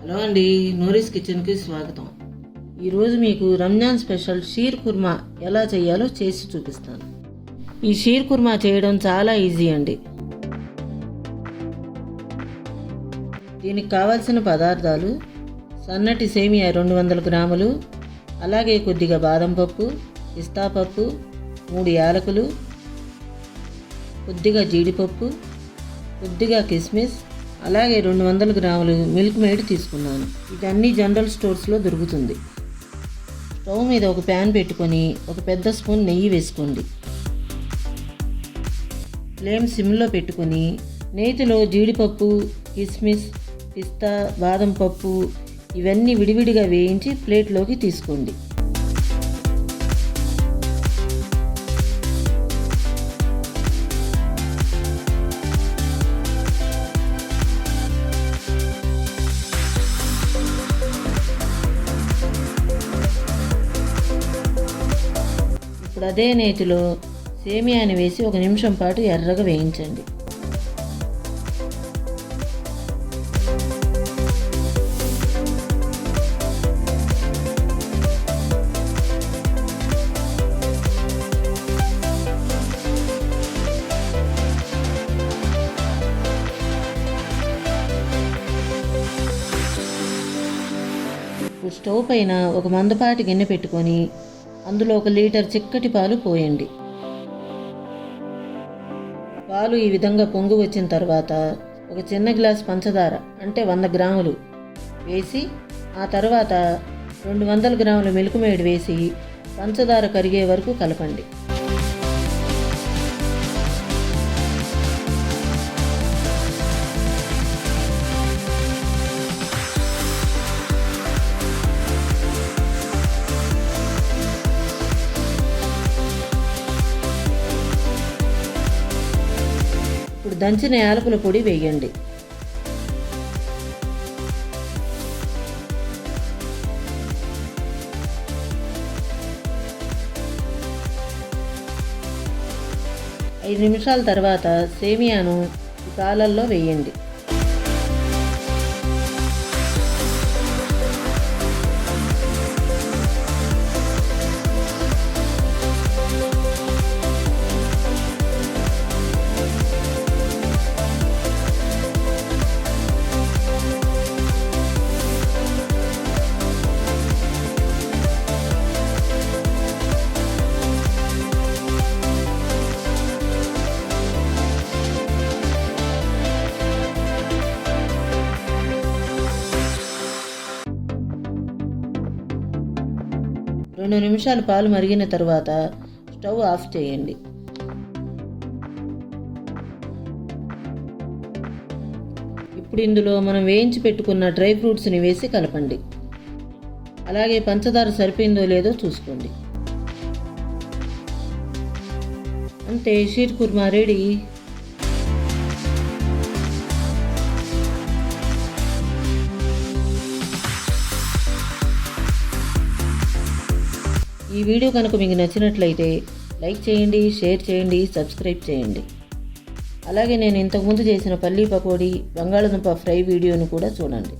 Hello అండి, నూరిస్ కిచెన్కి స్వాగతం. ఈరోజు మీకు రంజాన్ స్పెషల్ షీర్ కుర్మా ఎలా చేయాలో చేసి చూపిస్తాను. ఈ షీర్ కుర్మా చేయడం చాలా ఈజీ అండి. దీనికి కావాల్సిన పదార్థాలు: సన్నటి సేమియా 200 గ్రాములు, అలాగే కొద్దిగా బాదం పప్పు, పిస్తా పప్పు, 3 యాలకులు, కొద్దిగా జీడిపప్పు, కొద్దిగా కిస్మిస్, అలాగే 200 గ్రాములు మిల్క్ మేడ్ తీసుకున్నాను. ఇదన్నీ జనరల్ స్టోర్స్లో దొరుకుతుంది. స్టవ్ మీద ఒక ప్యాన్ పెట్టుకొని ఒక పెద్ద స్పూన్ నెయ్యి వేసుకోండి. ఫ్లేమ్ సిమ్లో పెట్టుకొని నేతిలో జీడిపప్పు, కిస్మిస్, పిస్తా, బాదం పప్పు ఇవన్నీ విడివిడిగా వేయించి ప్లేట్లోకి తీసుకోండి. ఇప్పుడు అదే నేతిలో సేమియాని వేసి 1 నిమిషం పాటు ఎర్రగా వేయించండి. ఇప్పుడు స్టవ్ పైన ఒక మందపాటి గిన్నె పెట్టుకొని అందులో 1 లీటర్ చిక్కటి పాలు పోయండి. పాలు ఈ విధంగా పొంగు వచ్చిన తర్వాత ఒక చిన్న గ్లాస్ పంచదార అంటే 100 గ్రాములు వేసి, ఆ తర్వాత 200 గ్రాముల మిల్క్ మేడ్ వేసి పంచదార కరిగే వరకు కలపండి. ఇప్పుడు దంచిన యాలకుల పొడి వేయండి. ఐదు నిమిషాల తర్వాత సేమియాను ఈ పాలల్లో వేయండి. రెండు నిమిషాలు పాలు మరిగిన తర్వాత స్టవ్ ఆఫ్ చేయండి. ఇప్పుడు ఇందులో మనం వేయించి పెట్టుకున్న డ్రై ఫ్రూట్స్ని వేసి కలపండి. అలాగే పంచదార సరిపోయిందో లేదో చూసుకోండి. అంతే, షీర్ కుర్మా రెడీ. ఈ వీడియో కనుక మీకు నచ్చినట్లయితే లైక్ చేయండి, షేర్ చేయండి, సబ్స్క్రైబ్ చేయండి. అలాగే నేను ఇంతకుముందు చేసిన పల్లీ పకోడీ, బంగాళదుంప ఫ్రై వీడియోను కూడా చూడండి.